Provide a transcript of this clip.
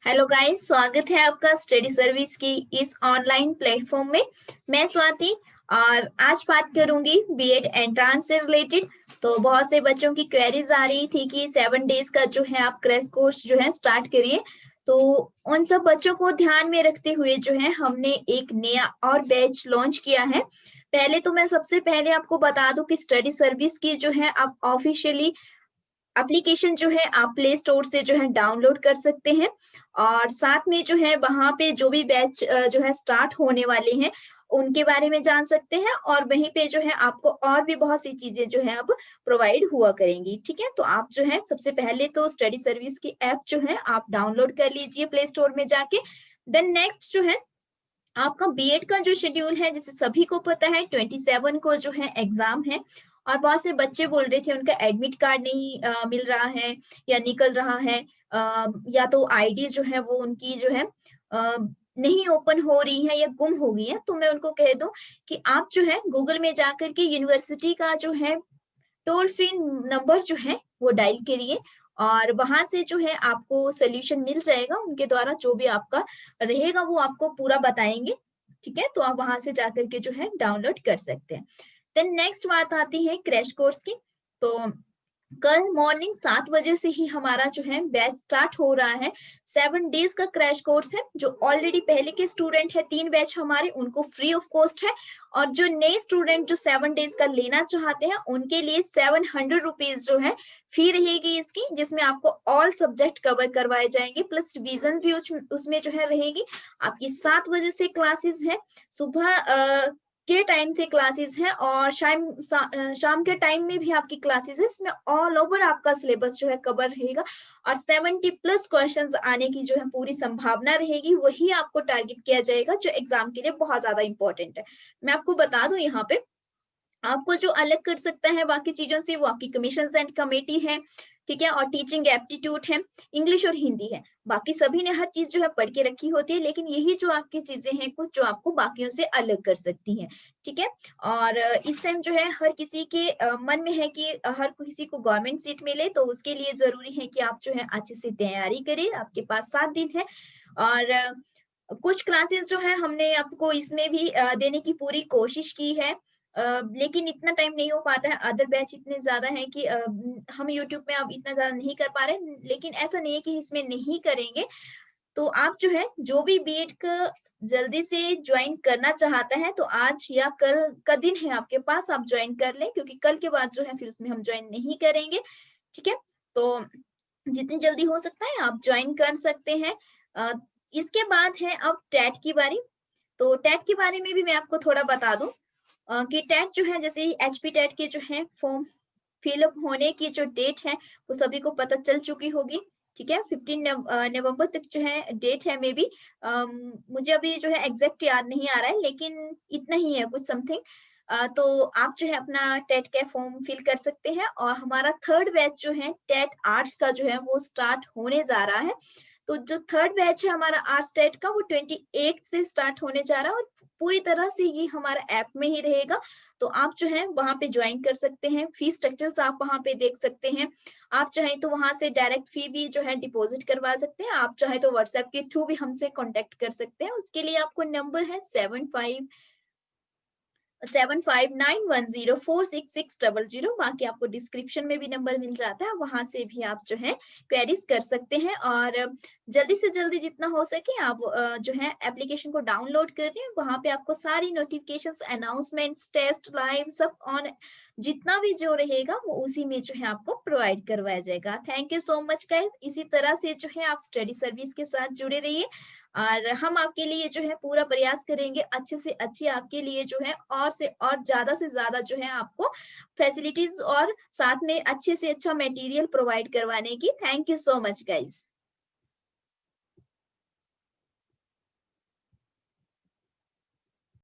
Hello guys, स्वागत है आपका स्टडी सर्विस की इस ऑनलाइन प्लेटफॉर्म में। मैं स्वाति और आज बात करूंगी बीएड एंट्रांस से रिलेटेड। तो बहुत से बच्चों की क्वेरीज आ रही थी कि 7 डेज का जो है आप क्रैश कोर्स जो है स्टार्ट करिए। तो उन सब बच्चों को ध्यान में रखते हुए जो है हमने एक नया और बैच लॉन्च किया है। पहले तो मैं सबसे पहले आपको बता दूं कि स्टडी सर्विस की जो है आप ऑफिशियली एप्लीकेशन जो है आप प्ले स्टोर से जो है डाउनलोड कर सकते हैं। और साथ में जो है वहां पे जो भी बैच जो है स्टार्ट होने वाले हैं उनके बारे में जान सकते हैं, और वहीं पे जो है आपको और भी बहुत सी चीजें जो है अब प्रोवाइड हुआ करेंगी। ठीक है, तो आप जो है सबसे पहले तो स्टडी सर्विस की ऐप जो है आप डाउनलोड कर लीजिए प्ले स्टोर में जाके। देन नेक्स्ट जो है आपका बीएड का जो शेड्यूल है, जैसे सभी को पता है 27 को जो है एग्जाम है। और बहुत से बच्चे बोल रहे थे उनका एडमिट कार्ड नहीं मिल रहा है या निकल रहा है, या तो आईडी जो है वो उनकी जो है नहीं ओपन हो रही है या गुम हो गई है। तो मैं उनको कह दूं कि आप जो है गूगल में जाकर के यूनिवर्सिटी का जो है टोल फ्री नंबर जो है वो डायल करिए, और वहां से जो है आपको सोल्यूशन मिल जाएगा। उनके द्वारा जो भी आपका रहेगा वो आपको पूरा बताएंगे। ठीक है, तो आप वहां से जाकर के जो है डाउनलोड कर सकते हैं। देन नेक्स्ट बात आती है क्रैश कोर्स की। तो कल मॉर्निंग 7 बजे से ही हमारा जो है बैच स्टार्ट हो रहा है। 7 डेज का क्रैश कोर्स है। जो ऑलरेडी पहले के स्टूडेंट है 3 बैच हमारे, उनको फ्री ऑफ कॉस्ट है। और जो नए स्टूडेंट जो 7 डेज का लेना चाहते हैं उनके लिए 700 रुपीज जो है फी रहेगी इसकी, जिसमें आपको ऑल सब्जेक्ट कवर करवाए जाएंगे, प्लस रिवीजन भी उसमें जो है रहेगी। आपकी 7 बजे से क्लासेस है, सुबह के टाइम से क्लासेस है, और शाम के टाइम में भी आपकी क्लासेस है। इसमें ऑल ओवर आपका सिलेबस जो है कवर रहेगा, और 70+ क्वेश्चंस आने की जो है पूरी संभावना रहेगी। वही आपको टारगेट किया जाएगा जो एग्जाम के लिए बहुत ज्यादा इंपॉर्टेंट है। मैं आपको बता दूं यहाँ पे आपको जो अलग कर सकता है बाकी चीजों से वो आपकी कमीशन एंड कमेटी है। ठीक है, और टीचिंग एप्टीट्यूड है, इंग्लिश और हिंदी है। बाकी सभी ने हर चीज जो है पढ़ के रखी होती है, लेकिन यही जो आपकी चीजें हैं कुछ जो आपको बाकियों से अलग कर सकती हैं। ठीक है, और इस टाइम जो है हर किसी के मन में है कि हर किसी को गवर्नमेंट सीट मिले, तो उसके लिए जरूरी है कि आप जो है अच्छे से तैयारी करें। आपके पास 7 दिन है, और कुछ क्लासेस जो है हमने आपको इसमें भी देने की पूरी कोशिश की है। लेकिन इतना टाइम नहीं हो पाता है, अदर बैच इतने ज्यादा हैं कि हम यूट्यूब में अब इतना ज्यादा नहीं कर पा रहे। लेकिन ऐसा नहीं है कि इसमें नहीं करेंगे। तो आप जो है जो भी बीएड का जल्दी से ज्वाइन करना चाहता है तो आज या कल का दिन है आपके पास, आप ज्वाइन कर लें, क्योंकि कल के बाद जो है फिर उसमें हम ज्वाइन नहीं करेंगे। ठीक है, तो जितनी जल्दी हो सकता है आप ज्वाइन कर सकते हैं। अ, इसके बाद है अब टेट की बारी। तो टेट के बारे में भी मैं आपको थोड़ा बता दूं कि टेट जो है, जैसे एचपी टेट के जो है फॉर्म फिलअप होने की जो डेट है वो सभी को पता चल चुकी होगी। ठीक है, 15 नवंबर तक जो है डेट है। मे बी मुझे अभी जो है एग्जैक्ट याद नहीं आ रहा है, लेकिन इतना ही है कुछ समथिंग। तो आप जो है अपना टेट का फॉर्म फिल कर सकते हैं, और हमारा थर्ड बैच जो है टेट आर्ट्स का जो है वो स्टार्ट होने जा रहा है। तो जो थर्ड बैच है हमारा आर्ट्स टेट का वो 28 से स्टार्ट होने जा रहा है, और पूरी तरह से ये हमारा ऐप में ही रहेगा। तो आप जो है वहां पे ज्वाइन कर सकते हैं। फी स्ट्रक्चर्स आप वहां पे देख सकते हैं। आप चाहें तो वहां से डायरेक्ट फी भी जो है डिपॉजिट करवा सकते हैं। आप चाहें तो व्हाट्सएप के थ्रू भी हमसे कांटेक्ट कर सकते हैं। उसके लिए आपको नंबर है 7595104660। बाकी आपको डिस्क्रिप्शन में भी नंबर मिल जाता है, वहां से भी आप जो है क्वेरीज कर सकते हैं। और जल्दी से जल्दी जितना हो सके आप जो है एप्लीकेशन को डाउनलोड कर रहे हैं। वहां पे आपको सारी नोटिफिकेशंस, अनाउंसमेंट्स, टेस्ट, लाइव सब ऑन जितना भी जो रहेगा वो उसी में जो है आपको प्रोवाइड करवाया जाएगा। Thank you so much guys. इसी तरह से जो है आप स्टडी सर्विस के साथ जुड़े रहिए, और हम आपके लिए जो है पूरा प्रयास करेंगे अच्छे से अच्छी आपके लिए जो है और से और ज्यादा से ज्यादा जो है आपको फैसिलिटीज और साथ में अच्छे से अच्छा मटेरियल प्रोवाइड करवाने की। Thank you so much guys.